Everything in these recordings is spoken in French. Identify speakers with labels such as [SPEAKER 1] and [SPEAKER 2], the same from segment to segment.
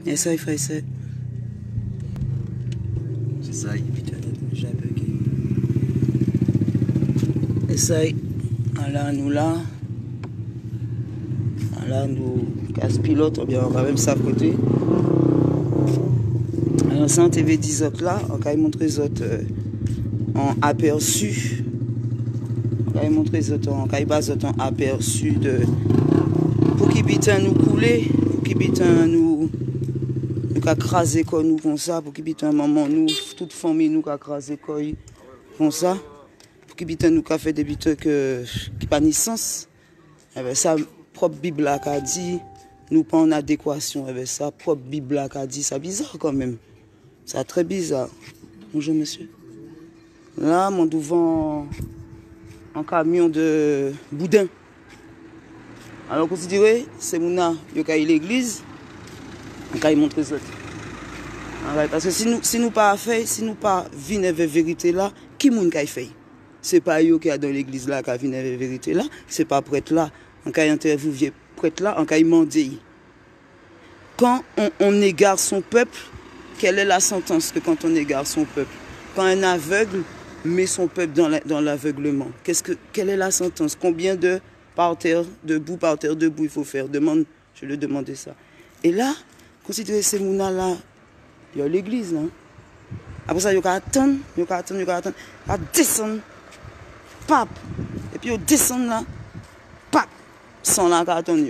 [SPEAKER 1] Essaye, frère, c'est. Essaye, putain, j'ai bugué. Essaye. Là, nous là. Là, nous casse pilote, ou bien on va même ça à côté. Alors, ça, en TV 10 autres là, on va montrer les autres en aperçu. On va montrer les autres en aperçu de. Pour qu'ils puissent nous couler, pour qu'ils puissent nous craser comme nous comme ça, pour qu'ils puissent maman nous, toute famille nous craser comme ça, pour qu'ils puissent nous faire des trucs qui pas ni sens. Avec ça, propre Bible a dit, nous pas en adéquation avec ça, propre Bible a dit, ça bizarre quand même. C'est très bizarre. Bonjour monsieur. Là, mon devant un camion de boudin. Alors, considérez, c'est mon yo kay l'église, on kay montre les autres. Parce que si nous pas fait, si nous pas vine avec vérité là, qui moun kay fait? C'est pas yo qui a dans l'église là qui vine avec vérité là, c'est pas prêtre là, on kay interviewer prêtre là, on kay demander. Quand on égare son peuple, quelle est la sentence que quand on égare son peuple? Quand un aveugle met son peuple dans l'aveuglement, quelle est la sentence? Combien de par terre, debout, il faut faire. Je lui ai demandé ça. Et là, considérez ces mouna là, il y a l'église là. Après ça, il y a attendre, à descendre, pap. Et puis il descend là, pap, sans la carton,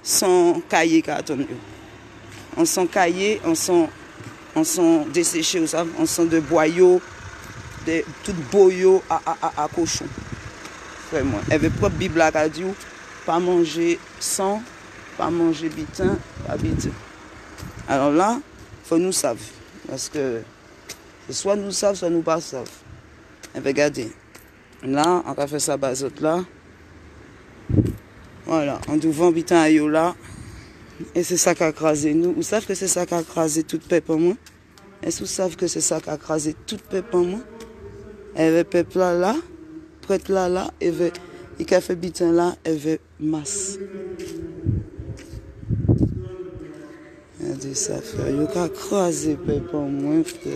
[SPEAKER 1] sans cahier carton. On sent cahier, on sent desséché, on sent de boyaux, de tout boyaux à cochon. Vraiment. Elle veut propre Bible à dit pas manger sang, pas manger bitin, pas bitin. Alors là, il faut nous savoir. Parce que soit nous savons, soit nous pas savons. Regardez. Là, on va faire ça bas là. Voilà, on devant bitin à là. Et c'est ça qui a crasé nous. Vous savez que c'est ça qui a crasé tout peuple en moi? Est-ce que vous savez que c'est ça qui a crasé tout peuple en moi? Et le peuple là. Prêtre là, il a fait bitin là, il veut masse. Regardez ça, frère. Il a crasé peuple en moi, frère.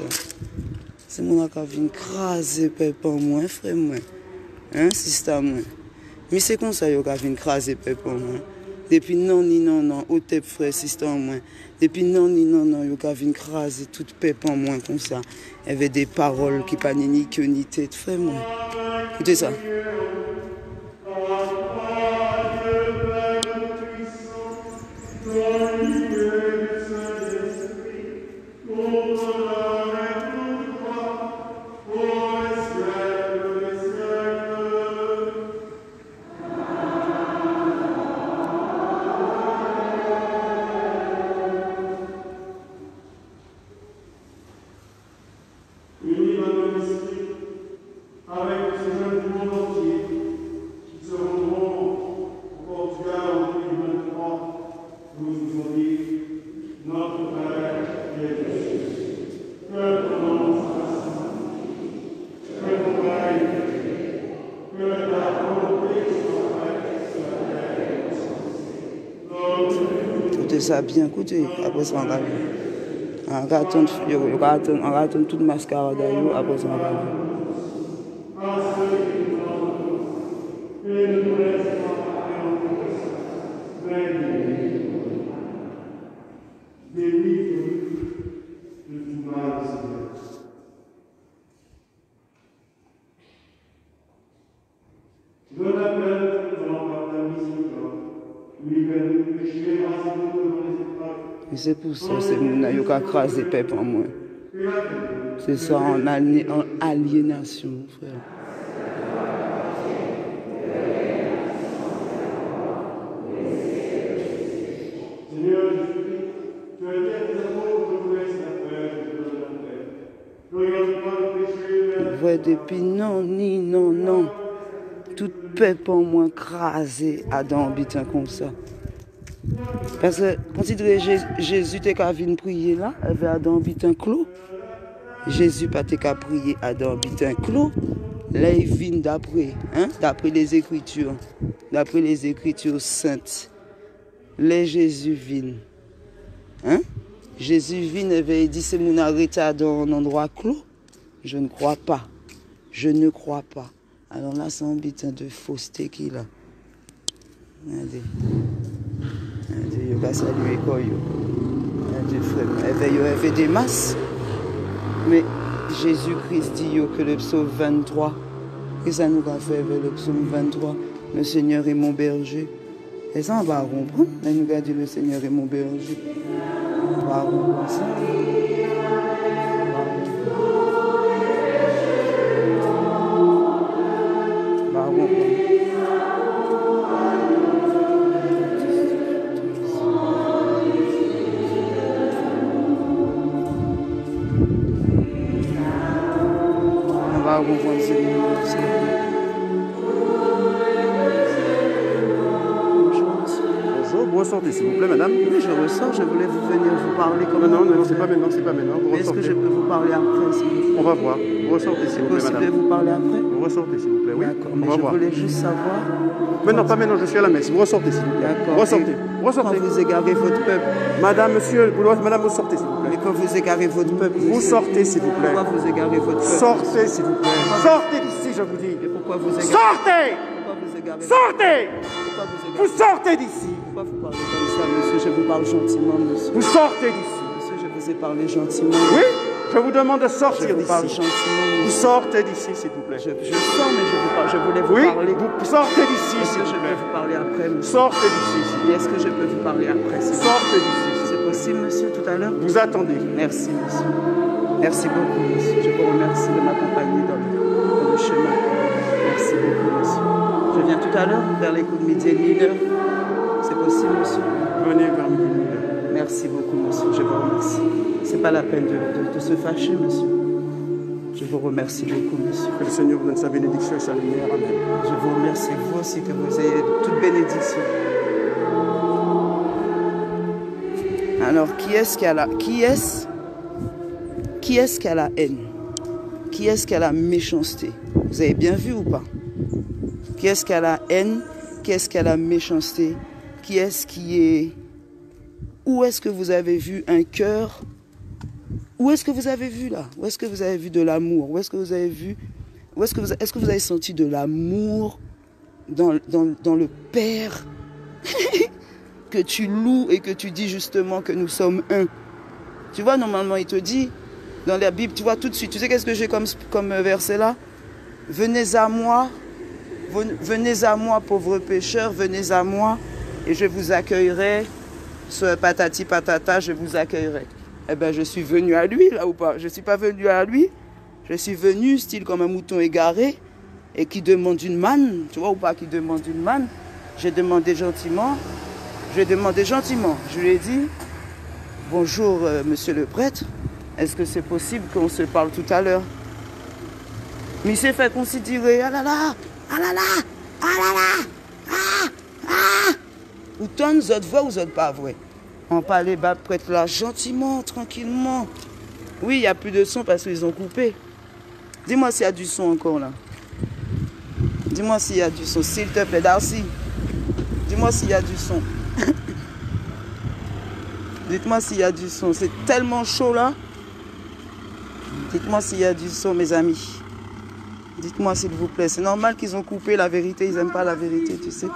[SPEAKER 1] C'est moi qui vient craser peuple en moi, frère. Hein, système moi. Mais c'est comme ça qu'il a vient craser peuple en moi. Depuis non, au tep frère, système moi. Depuis non, il a vient craser tout peuple en moi comme ça. Il y avait des paroles qui pas ni queue ni tête, frère. Écoutez ça. Écoutez ça bien, écoutez, après ça on va attendre toute mascarade après ça on va et c'est pour ça, c'est mon qui a crasé peuple en moi. C'est ça, en aliénation, frère. Ouais, depuis non. Tout peuple en moi crasé à dans bitin comme ça. Parce que, considérez Jésus t'es qu'à venir prier là, il avait Adam bitin clos. Jésus pas t'es qu'à prier Adam bitin clos. Là, il vient d'après les Écritures saintes. Les Jésus vient. Jésus vient et dit c'est mon arrêté dans un endroit clos. Je ne crois pas. Je ne crois pas. Alors là, c'est un bitin de fausseté qu'il a. Regardez. Regardez, il va saluer quoi. Regardez, frère. Il y avait des masses. Mais Jésus-Christ dit que le psaume 23, et ça nous a fait le psaume 23, le Seigneur est mon berger. Et ça, on va comprendre. Mais nous a dit le Seigneur est mon berger. On va comprendre ça. On va comprendre. On va comprendre ça.
[SPEAKER 2] Vous ressortez, s'il vous plaît, madame.
[SPEAKER 1] Oui, je ressors, je voulais venir vous parler comme
[SPEAKER 2] non, c'est pas maintenant, c'est pas maintenant.
[SPEAKER 1] Est-ce que je peux vous parler après, s'il vous plaît?
[SPEAKER 2] On va voir. Vous ressortez, s'il vous plaît, madame.
[SPEAKER 1] Est-ce que je peux vous parler après?
[SPEAKER 2] Vous ressortez, s'il vous plaît, oui.
[SPEAKER 1] D'accord,
[SPEAKER 2] on
[SPEAKER 1] mais
[SPEAKER 2] va
[SPEAKER 1] je
[SPEAKER 2] voir.
[SPEAKER 1] voulais juste savoir...
[SPEAKER 2] Mais non, pas maintenant, je suis à la messe. Vous ressortez, s'il vous plaît.
[SPEAKER 1] D'accord.
[SPEAKER 2] Ressortez. Ressortez.
[SPEAKER 1] Quand vous égarez votre peuple...
[SPEAKER 2] Madame, monsieur, madame, vous sortez, s'il vous plaît.
[SPEAKER 1] Mais quand vous égarez votre peuple...
[SPEAKER 2] Vous sortez, s'il vous plaît.
[SPEAKER 1] Pourquoi vous égarez votre peuple?
[SPEAKER 2] Sortez, s'il vous plaît. Sortez d'ici, je vous dis.
[SPEAKER 1] Et pourquoi vous égarez...
[SPEAKER 2] Sortez!
[SPEAKER 1] Pourquoi vous égarez...
[SPEAKER 2] Sortez!
[SPEAKER 1] Pourquoi vous égarez...
[SPEAKER 2] Vous sortez d'ici.
[SPEAKER 1] Pourquoi vous parlez comme ça, monsieur? Je vous parle gentiment, monsieur.
[SPEAKER 2] Vous sortez d'ici.
[SPEAKER 1] Monsieur, je vous ai parlé gentiment.
[SPEAKER 2] Oui, je vous demande de
[SPEAKER 1] Je
[SPEAKER 2] sortir
[SPEAKER 1] vous parle
[SPEAKER 2] d'ici.
[SPEAKER 1] gentiment,
[SPEAKER 2] Vous
[SPEAKER 1] monsieur.
[SPEAKER 2] sortez d'ici, s'il vous plaît.
[SPEAKER 1] Je sors, mais je voulais vous
[SPEAKER 2] Oui,
[SPEAKER 1] parler.
[SPEAKER 2] vous sortez d'ici,
[SPEAKER 1] Est-ce
[SPEAKER 2] s'il
[SPEAKER 1] que je
[SPEAKER 2] vous
[SPEAKER 1] peux
[SPEAKER 2] plaît.
[SPEAKER 1] vous parler après, monsieur?
[SPEAKER 2] Sortez d'ici.
[SPEAKER 1] Et est-ce que je peux vous parler après, s'il vous plaît?
[SPEAKER 2] Sortez d'ici.
[SPEAKER 1] C'est possible, monsieur, tout à l'heure?
[SPEAKER 2] Vous attendez.
[SPEAKER 1] Merci, monsieur. Merci beaucoup, monsieur. Je vous remercie de m'accompagner dans le chemin. Merci beaucoup, monsieur. Je viens tout à l'heure, vers les coups de midi et demi, 1h. C'est possible, monsieur?
[SPEAKER 2] Venez vers midi.
[SPEAKER 1] Merci beaucoup, monsieur. Je vous remercie. C'est pas la peine de se fâcher, monsieur. Je vous remercie beaucoup, monsieur.
[SPEAKER 2] Que le Seigneur vous donne sa bénédiction et sa lumière. Amen.
[SPEAKER 1] Je vous remercie, vous aussi, que vous ayez toute bénédiction. Alors, qui est-ce qui a la haine? Qui est-ce qui a la méchanceté? Vous avez bien vu ou pas? Qui est-ce qui a la haine? Qui est-ce qui a la méchanceté? Qui est-ce qui est... Où est-ce que vous avez vu un cœur? Où est-ce que vous avez vu là? Où est-ce que vous avez vu de l'amour? Où est-ce que vous avez vu... Est-ce que vous avez senti de l'amour dans le Père que tu loues et que tu dis justement que nous sommes un? Tu vois, normalement, il te dit, dans la Bible, tu vois tout de suite, tu sais qu'est-ce que j'ai comme verset là? Venez à moi, pauvres pécheurs, venez à moi et je vous accueillerai. Ce patati patata, je vous accueillerai. Eh bien, je suis venu à lui, là ou pas? Je ne suis pas venu à lui. Je suis venu, style comme un mouton égaré, et qui demande une manne, tu vois ou pas, qui demande une manne. J'ai demandé gentiment. Je lui ai dit, bonjour, monsieur le prêtre, est-ce que c'est possible qu'on se parle tout à l'heure? Mais il s'est fait considérer, ah là là, ah là là, ah là là, ah, ah. Ou tonnes autres voix ou autres pas vrai. On parlait bas prêtre là, gentiment, tranquillement. Oui, il n'y a plus de son parce qu'ils ont coupé. Dis-moi s'il y a du son encore là. Dis-moi s'il y a du son, s'il te plaît, Darcy. Dis-moi s'il y a du son. Dites-moi s'il y a du son. C'est tellement chaud là. Dites-moi s'il y a du son, mes amis. Dites-moi s'il vous plaît. C'est normal qu'ils ont coupé la vérité. Ils n'aiment pas la vérité, tu sais.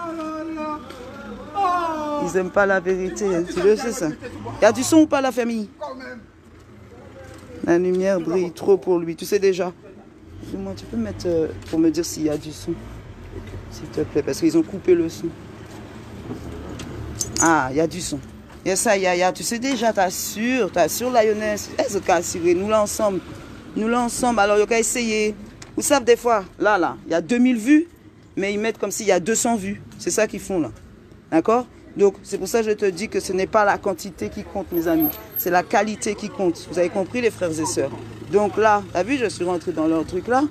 [SPEAKER 1] Ils n'aiment pas la vérité. Hein. Tu le sais ça. Il y a du son ou pas la famille? La lumière brille trop pour lui. Tu sais déjà. Dis-moi, tu peux mettre pour me dire s'il y a du son. S'il te plaît. Parce qu'ils ont coupé le son. Ah, il y a du son. Et ça, il y a. Tu sais déjà, t'assures, Lioness. Est-ce qu'à assurer? Nous là ensemble. Alors, il y a essayer. Vous savez, des fois, là, il y a 2000 vues, mais ils mettent comme s'il y a 200 vues. C'est ça qu'ils font là. D'accord? Donc, c'est pour ça que je te dis que ce n'est pas la quantité qui compte, mes amis. C'est la qualité qui compte. Vous avez compris, les frères et sœurs? Donc là, t'as vu, je suis rentré dans leur truc là.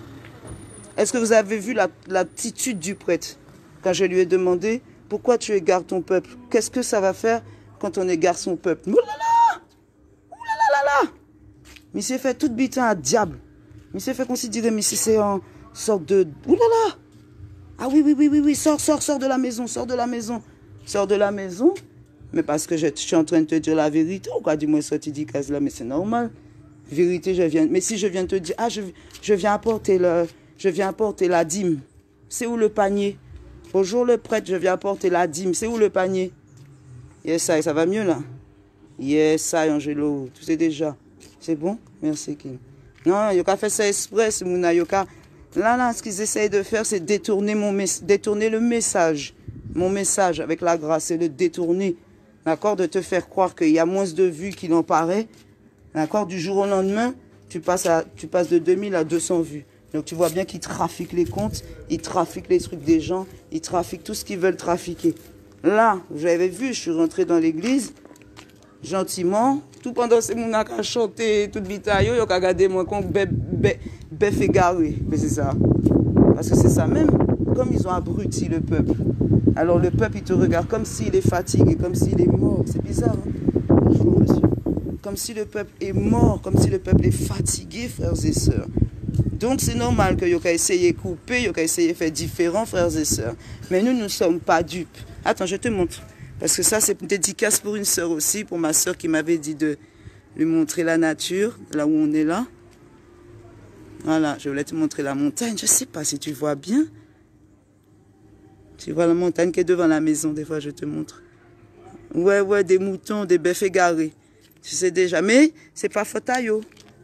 [SPEAKER 1] Est-ce que vous avez vu l'attitude du prêtre? Quand je lui ai demandé, pourquoi tu égares ton peuple? Qu'est-ce que ça va faire quand on égare son peuple? Ouh là là! Ouh là là là là! Mais il s'est fait tout bitin à diable. Mais il s'est fait considérer, mais si c'est en sorte de... Ouh là là! Ah oui, sors de la maison, sors de la maison. Mais parce que je suis en train de te dire la vérité, ou quoi, dis-moi sorti dit case là, mais c'est normal. Vérité, je viens. Mais si je viens te dire, ah, je viens apporter la dîme. C'est où le panier? Bonjour le prêtre, je viens apporter la dîme. C'est où le panier? Yes, ça va mieux là? Yes, ça, Angelo, tu sais déjà. C'est bon? Merci, Kim. Non, Yoka fait ça express, Mouna Yoka. Là, ce qu'ils essayent de faire, c'est détourner le message. Mon message avec la grâce, c'est le détourner. D'accord? De te faire croire qu'il y a moins de vues qu'il en paraît. D'accord? Du jour au lendemain, tu passes de 2000 à 200 vues. Donc tu vois bien qu'ils trafiquent les comptes, ils trafiquent les trucs des gens, ils trafiquent tout ce qu'ils veulent trafiquer. Là, j'avais vu, je suis rentré dans l'église, gentiment, tout pendant ce moment à chanter, toute bitaille, il a regardé moi comme bœuf égaré. Mais c'est ça. Parce que c'est ça même, comme ils ont abruti le peuple. Alors le peuple, il te regarde comme s'il est fatigué, comme s'il est mort. C'est bizarre, hein? Bonjour, monsieur. Comme si le peuple est mort, comme si le peuple est fatigué, frères et sœurs. Donc c'est normal que Yoka essaye de couper, Yoka essaye de faire différent, frères et sœurs. Mais nous ne sommes pas dupes. Attends, je te montre. Parce que ça, c'est une dédicace pour une sœur aussi, pour ma sœur qui m'avait dit de lui montrer la nature, là où on est là. Voilà, je voulais te montrer la montagne. Je ne sais pas si tu vois bien. Tu vois la montagne qui est devant la maison, des fois je te montre. Ouais, des moutons, des bœufs égarés. Tu sais déjà. Mais c'est pas faute à eux.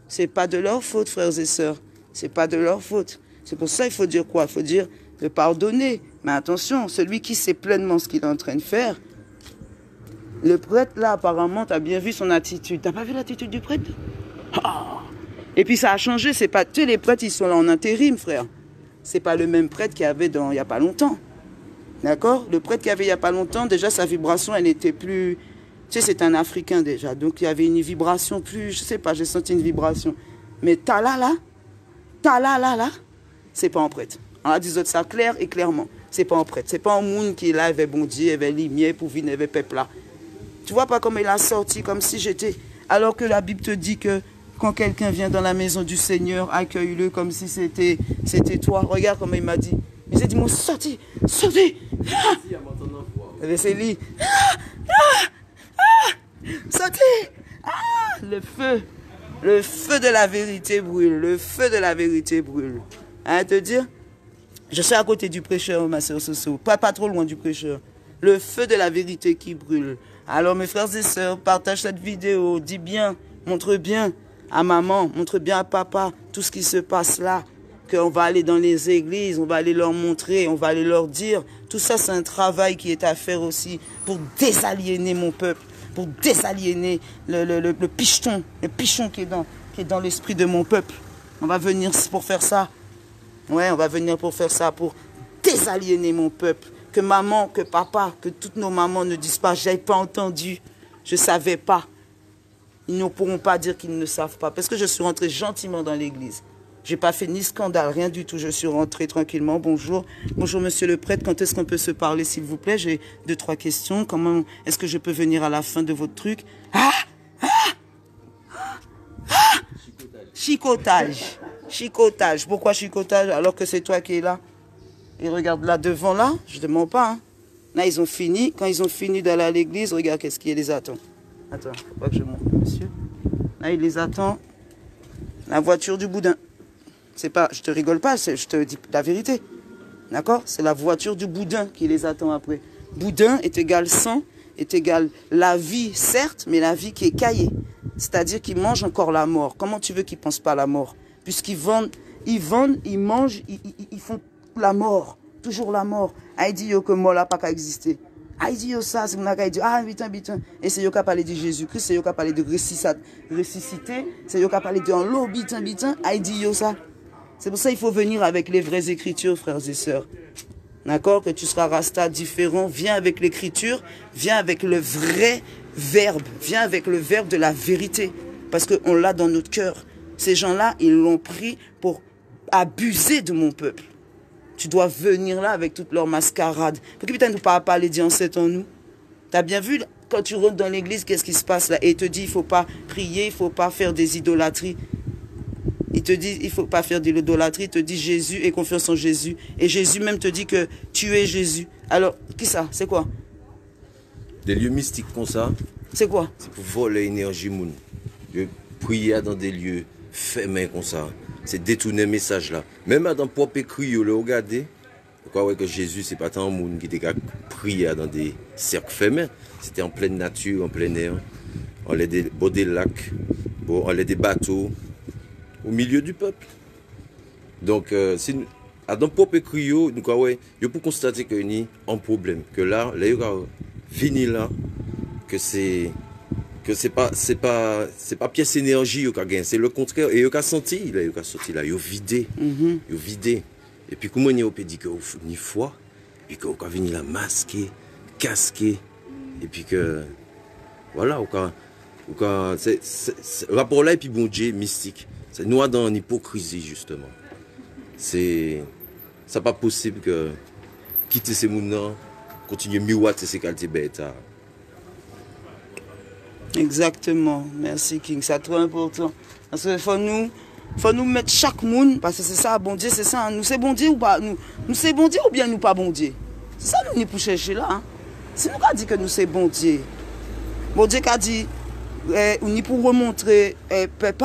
[SPEAKER 1] C'est pas de leur faute, frères et sœurs. C'est pas de leur faute. C'est pour ça qu'il faut dire quoi? Il faut dire de pardonner. Mais attention, celui qui sait pleinement ce qu'il est en train de faire, le prêtre là, apparemment, tu as bien vu son attitude. T'as pas vu l'attitude du prêtre? Oh. Et puis ça a changé. C'est pas tous les prêtres, ils sont là en intérim, frère. C'est pas le même prêtre qu'il y avait il y a pas longtemps. D'accord? Le prêtre qu'il y avait il y a pas longtemps, déjà sa vibration, elle était plus... Tu sais, c'est un Africain déjà. Donc il y avait une vibration plus... Je sais pas, j'ai senti une vibration. Mais là, c'est pas en prêtre. On a dit ça clair et clairement. C'est pas en prêtre. C'est pas un monde qui est là, il avait bon Dieu, il avait lumière pour venir, il avait peuple là. Tu vois pas comment il a sorti, comme si j'étais... Alors que la Bible te dit que quand quelqu'un vient dans la maison du Seigneur, accueille-le comme si c'était toi. Regarde comment il m'a dit. Il s'est dit, moi, sortez. Sortez. C'est lui. Sortez. Le feu de la vérité brûle. Le feu de la vérité brûle. Hein, te dire? Je suis à côté du prêcheur, ma soeur Soso. Pas trop loin du prêcheur. Le feu de la vérité qui brûle. Alors, mes frères et sœurs, partage cette vidéo. Dis bien, montre bien à maman, montre bien à papa tout ce qui se passe là. Qu'on va aller dans les églises, on va aller leur montrer, on va aller leur dire. Tout ça, c'est un travail qui est à faire aussi pour désaliéner mon peuple, pour désaliéner le pichon qui est dans l'esprit de mon peuple. On va venir pour faire ça. Ouais, on va venir pour faire ça, pour désaliéner mon peuple. Que maman, que papa, que toutes nos mamans ne disent pas, j'ai pas entendu, je savais pas. Ils ne pourront pas dire qu'ils ne savent pas, parce que je suis rentrée gentiment dans l'église. J'ai pas fait ni scandale, rien du tout. Je suis rentrée tranquillement. Bonjour. Bonjour, monsieur le prêtre. Quand est-ce qu'on peut se parler, s'il vous plaît? J'ai 2-3 questions. Comment est-ce que je peux venir à la fin de votre truc? Chicotage. Chicotage. Pourquoi chicotage alors que c'est toi qui es là? Et regarde là devant là, je ne mens pas. Hein. Là, ils ont fini. Quand ils ont fini d'aller à l'église, regarde qu'est-ce qui les attend. Attends, faut pas que je monte, monsieur. Là, il les attend. La voiture du boudin. C'est pas, je te rigole pas, je te dis la vérité. D'accord? C'est la voiture du boudin qui les attend après. Boudin est égal sang, est égal la vie, certes, mais la vie qui est caillée. C'est-à-dire qu'ils mangent encore la mort. Comment tu veux qu'ils ne pensent pas à la mort? Puisqu'ils vendent, ils mangent, ils font la mort. Toujours la mort. Aïdi yo que mort là pas qu'à exister. Aïdi yo ça, c'est mon a dit, ah, bitin. Et c'est yo qui a parlé de Jésus-Christ, c'est yo qui a parlé de ressusciter, c'est yo qui a parlé de en l'eau, bitin. Aïdi yo ça. C'est pour ça qu'il faut venir avec les vraies écritures, frères et sœurs. D'accord? Que tu seras rasta différent. Viens avec l'écriture. Viens avec le vrai verbe. Viens avec le verbe de la vérité. Parce qu'on l'a dans notre cœur. Ces gens-là, ils l'ont pris pour abuser de mon peuple. Tu dois venir là avec toute leur mascarade. Pour que putain nous pas parler d'y en en nous. Tu as bien vu, quand tu rentres dans l'église, qu'est-ce qui se passe là? Et il te dit, il ne faut pas prier, il ne faut pas faire des idolâtries. Il te dit, il ne faut pas faire de l'idolâtrie. Il te dit Jésus et confiance en Jésus. Et Jésus même te dit que tu es Jésus. Alors, qui ça? C'est quoi?
[SPEAKER 3] Des lieux mystiques comme ça,
[SPEAKER 1] C'est quoi?
[SPEAKER 3] c'est pour voler l'énergie moun. De prier dans des lieux fermés comme ça. C'est détourner le message là. Même dans le propre écrit, le regardez. Pourquoi que Jésus, c'est pas tant moun qui était prier dans des cercles fermés. C'était en pleine nature, en plein air. On allait des lacs, on allait des bateaux, au milieu du peuple. Donc, dans le propre écrit, nous pouvons constater qu'il y a un problème. Que là, il y a fini là, que c'est pas pièce énergie qui a gagné, c'est le contraire. Et il a senti, il a sorti là, il a vidé. Il a vidé. Et puis, comment il a dit qu'il faut ni foi, et puis qu'il a venu là masqué, casqué, et puis que, voilà, ce rapport là, et puis bon Dieu, mystique. C'est nous dans l'hypocrisie, justement. C'est pas possible que quitter ces gens, continuer à miroiter ces qualités bêtes.
[SPEAKER 1] Exactement. Merci King, c'est trop important. Parce qu'il faut nous mettre chaque monde, parce que c'est ça, bon Dieu, c'est ça. Nous c'est bon Dieu ou pas? Nous c'est bon Dieu ou bien nous pas bon Dieu? C'est ça nous pour chercher là. Hein? Si nous avons dit que nous c'est bon Dieu, bon Dieu a dit, on est pour remontrer peuple,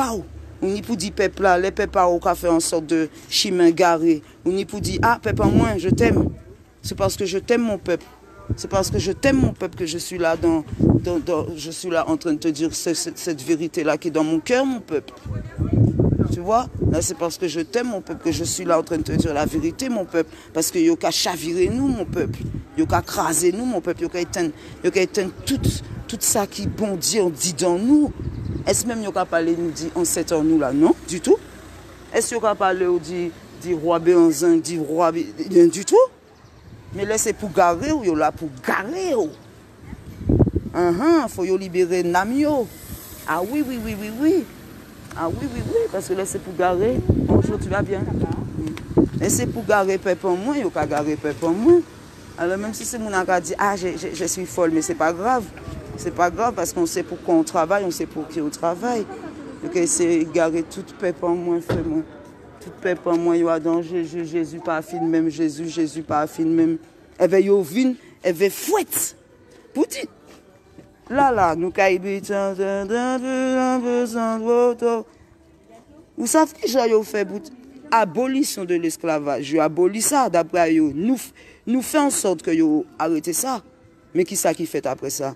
[SPEAKER 1] on est pour dire peuple là, les peuples qui ont fait en sorte de chemin garé, on est pour dire, ah peuple moi, je t'aime. C'est parce que je t'aime mon peuple. C'est parce que je t'aime mon peuple que je suis là je suis là en train de te dire cette vérité-là qui est dans mon cœur, mon peuple. Tu vois? Là, c'est parce que je t'aime, mon peuple, que je suis là en train de te dire la vérité, mon peuple. Parce que yo ka chavirer nous, mon peuple. Yo ka craser nous, mon peuple. Yo ka éteindre tout ça qui bon Dieu on dit dans nous. Est-ce même yo ka parler nous dit en 7 ans nous là? Non, du tout. Est-ce yo ka parler ou dit roi Béanzin, dit roi du tout? Mais là c'est pour garer ou yo là pour garer ou. Faut yo libérer Namio. Ah oui. Ah oui, parce que là c'est pour garer. Bonjour, tu vas bien? Et c'est pour garer peuple en moins, il n'y a pas garer peuple en moins. Alors même si c'est mon qui dit, ah je suis folle, mais c'est pas grave. C'est pas grave parce qu'on sait pourquoi on travaille, on sait pour qui on travaille. Donc c'est garer tout peuple en moins, vraiment. Tout peuple en moins, il y a danger, Jésus pas fin même, Jésus pas fin même. Elle va y vin, elle va fouette. Pour dire. Là, nous caïbitons, vous savez que j'ai fait abolition de l'esclavage. Je abolis ça d'après eux. Nous fait en sorte que vous arrêtez ça. Mais qui ça qui fait après ça?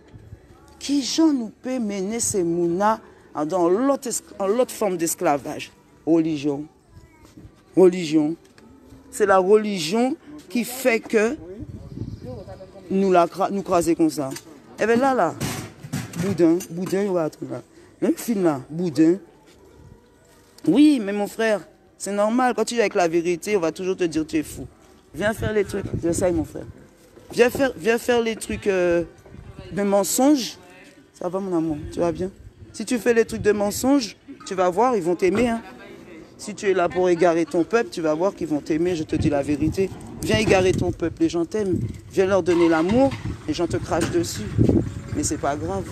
[SPEAKER 1] Qui gens nous peut mener ces mouna dans l'autre forme d'esclavage? Religion. C'est la religion qui fait que nous craser comme ça. Et bien là. Boudin, il va être là. Le film là, Boudin. Oui, mais mon frère, c'est normal. Quand tu es avec la vérité, on va toujours te dire tu es fou. Viens faire les trucs. J'essaye, mon frère. Viens faire les trucs de mensonges. Ça va, mon amour? Tu vas bien? Si tu fais les trucs de mensonges, tu vas voir, ils vont t'aimer. Hein. Si tu es là pour égarer ton peuple, tu vas voir qu'ils vont t'aimer. Je te dis la vérité. Viens égarer ton peuple, les gens t'aiment. Viens leur donner l'amour, les gens te crachent dessus. Mais c'est pas grave.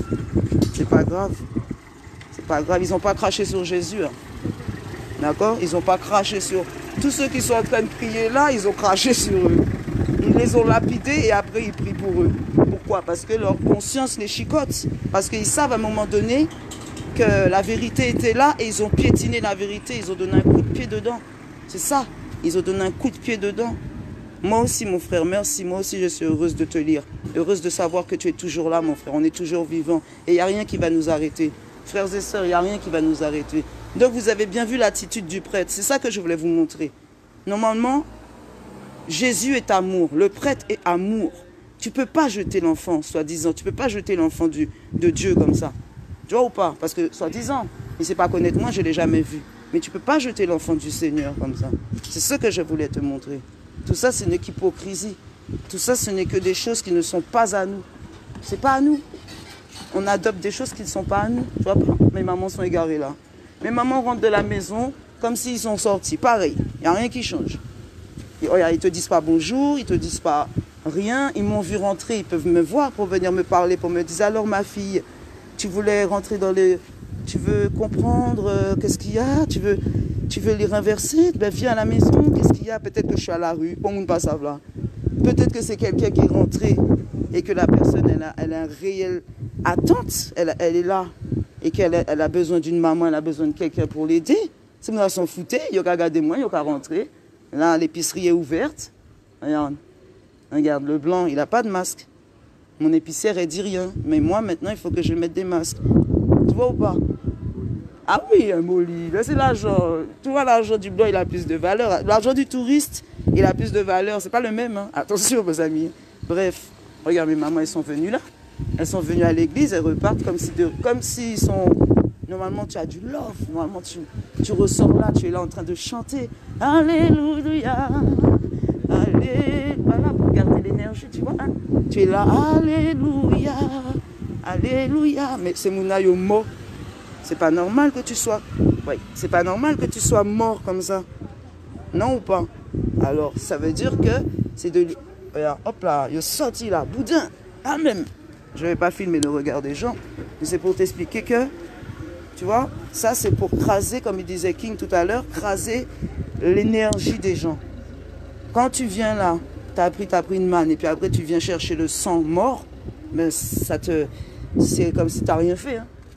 [SPEAKER 1] C'est pas grave. C'est pas grave. Ils n'ont pas craché sur Jésus. Hein. D'accord? Ils n'ont pas craché sur... Tous ceux qui sont en train de prier là, ils ont craché sur eux. Ils les ont lapidés et après ils prient pour eux. Pourquoi? Parce que leur conscience les chicote. Parce qu'ils savent à un moment donné que la vérité était là et ils ont piétiné la vérité. Ils ont donné un coup de pied dedans. C'est ça. Ils ont donné un coup de pied dedans. Moi aussi, mon frère, merci. Moi aussi, je suis heureuse de te lire. Heureuse de savoir que tu es toujours là, mon frère. On est toujours vivant. Et il n'y a rien qui va nous arrêter. Frères et sœurs, il n'y a rien qui va nous arrêter. Donc, vous avez bien vu l'attitude du prêtre. C'est ça que je voulais vous montrer. Normalement, Jésus est amour. Le prêtre est amour. Tu ne peux pas jeter l'enfant, soi-disant. Tu ne peux pas jeter l'enfant de Dieu comme ça. Tu vois ou pas? Parce que, soi-disant, il ne sait pas connaître moi, je ne l'ai jamais vu. Mais tu ne peux pas jeter l'enfant du Seigneur comme ça. C'est ce que je voulais te montrer. Tout ça, ce n'est qu'hypocrisie. Tout ça, ce n'est que des choses qui ne sont pas à nous. Ce n'est pas à nous. On adopte des choses qui ne sont pas à nous. Tu vois pas? Mes mamans sont égarées là. Mes mamans rentrent de la maison comme s'ils sont sortis. Pareil, il n'y a rien qui change. Ils ne te disent pas bonjour, ils ne te disent pas rien. Ils m'ont vu rentrer, ils peuvent me voir pour venir me parler, pour me dire alors ma fille, tu voulais rentrer dans les... Tu veux comprendre qu'est-ce qu'il y a? Tu veux les renverser? Ben viens à la maison, qu'est-ce qu'il y a? Peut-être que je suis à la rue, pour ne pas savoir. Peut-être que c'est quelqu'un qui est rentré. et que la personne, elle a une réelle attente, elle est là, et qu'elle a besoin d'une maman, elle a besoin de quelqu'un pour l'aider. Si nous s'en foutait, il y a qu'à regarder moi, il y a qu'à rentrer. Là, l'épicerie est ouverte. Regarde, regarde, le blanc, il n'a pas de masque. Mon épicière, elle dit rien. Mais moi, maintenant, il faut que je mette des masques. Tu vois ou pas? Ah oui, Molly, là c'est l'argent. Tu vois, l'argent du blanc, il a plus de valeur. L'argent du touriste, il a plus de valeur. C'est pas le même, hein. Attention, mes amis. Bref, regarde, mes mamans, elles sont venues là. Elles sont venues à l'église, elles repartent comme s'ils sont... Normalement, tu as du love. Normalement, tu ressors là, tu es là en train de chanter. Alléluia. Alléluia. Voilà, pour garder l'énergie, tu vois. Hein? Tu es là, Alléluia. Alléluia. Mais c'est mon aïe mort. C'est pas normal que tu sois... Oui, c'est pas normal que tu sois mort comme ça. Non ou pas? Alors, ça veut dire que c'est de... Regarde, hop là, il est sorti là, boudin. Ah même. Je ne vais pas filmer le regard des gens. Mais c'est pour t'expliquer que... Tu vois, ça c'est pour craser, comme il disait King tout à l'heure, craser l'énergie des gens. Quand tu viens là, tu as pris une manne et puis après tu viens chercher le sang mort, mais ça te... C'est comme si tu n'as rien fait.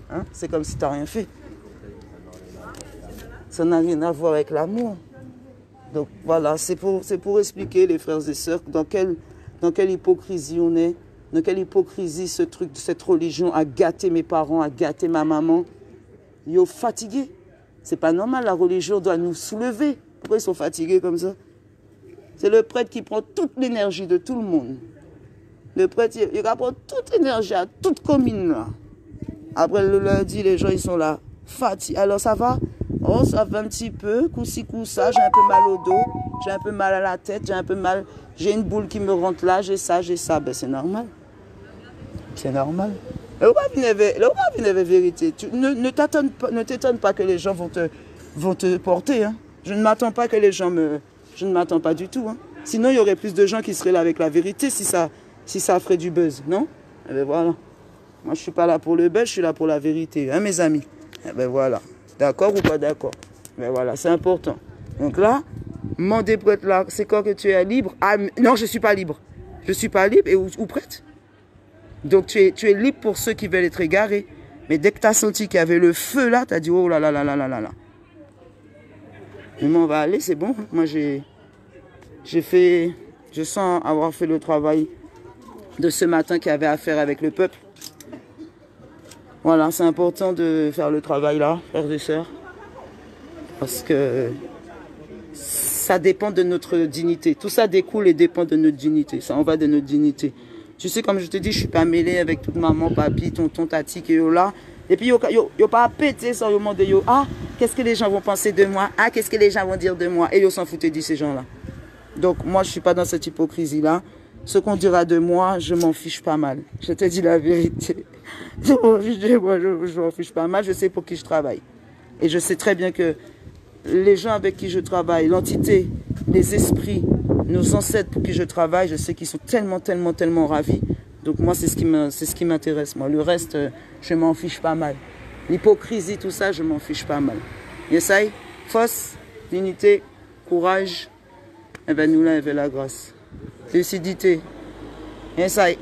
[SPEAKER 1] Hein? C'est comme si tu n'as rien fait. Ça n'a rien à voir avec l'amour. Donc voilà, c'est pour expliquer les frères et sœurs dans quelle hypocrisie on est, dans quelle hypocrisie ce truc, cette religion a gâté mes parents, a gâté ma maman. Ils sont fatigués. C'est pas normal, la religion doit nous soulever. Pourquoi ils sont fatigués comme ça? C'est le prêtre qui prend toute l'énergie de tout le monde. Le prêtre, il prend toute l'énergie à toute commune là. Après le lundi, les gens ils sont là, fatigués. Alors ça va? Oh, ça va un petit peu, coup-ci, coup-ça, j'ai un peu mal au dos, j'ai un peu mal à la tête, j'ai un peu mal, j'ai une boule qui me rentre là, j'ai ça. Ben c'est normal. C'est normal. Le roi vient avec vérité. Ne t'étonne pas que les gens vont te porter. Hein. Je ne m'attends pas que les gens me... Je ne m'attends pas du tout. Hein. Sinon, il y aurait plus de gens qui seraient là avec la vérité si ça ferait du buzz, non? Eh bien voilà. Moi, je ne suis pas là pour le buzz, je suis là pour la vérité, hein, mes amis. Eh bien voilà. D'accord ou pas d'accord? Mais voilà, c'est important. Donc là, mon prête là, c'est quand que tu es libre? Ah, non, je ne suis pas libre. Je ne suis pas libre et ou prête? Donc tu es libre pour ceux qui veulent être égarés. Mais dès que tu as senti qu'il y avait le feu là, tu as dit oh là là là là là là là. Mais moi on va aller, c'est bon. Moi je sens avoir fait le travail de ce matin qui avait à faire avec le peuple. Voilà, c'est important de faire le travail là, frères et sœurs. Parce que ça dépend de notre dignité. Tout ça découle et dépend de notre dignité. Ça en va de notre dignité. Tu sais, comme je te dis, je ne suis pas mêlée avec toute maman, papi, tonton, tati, qui est là. Et puis, il n'y a pas à péter sans demander, ah, qu'est-ce que les gens vont penser de moi? Ah, qu'est-ce que les gens vont dire de moi? Et ils s'en foutent de ces gens-là. Donc, moi, je ne suis pas dans cette hypocrisie-là. Ce qu'on dira de moi, je m'en fiche pas mal. Je te dis la vérité. Je m'en fiche pas mal. Je sais pour qui je travaille. Et je sais très bien que les gens avec qui je travaille, l'entité, les esprits, nos ancêtres pour qui je travaille, je sais qu'ils sont tellement, tellement, tellement ravis. Donc moi, c'est ce qui m'intéresse. Moi, le reste, je m'en fiche pas mal. L'hypocrisie, tout ça, je m'en fiche pas mal. Yessaï, force, dignité, courage. Eh bien, nous là, avec la grâce. Lucidité. Yessaï.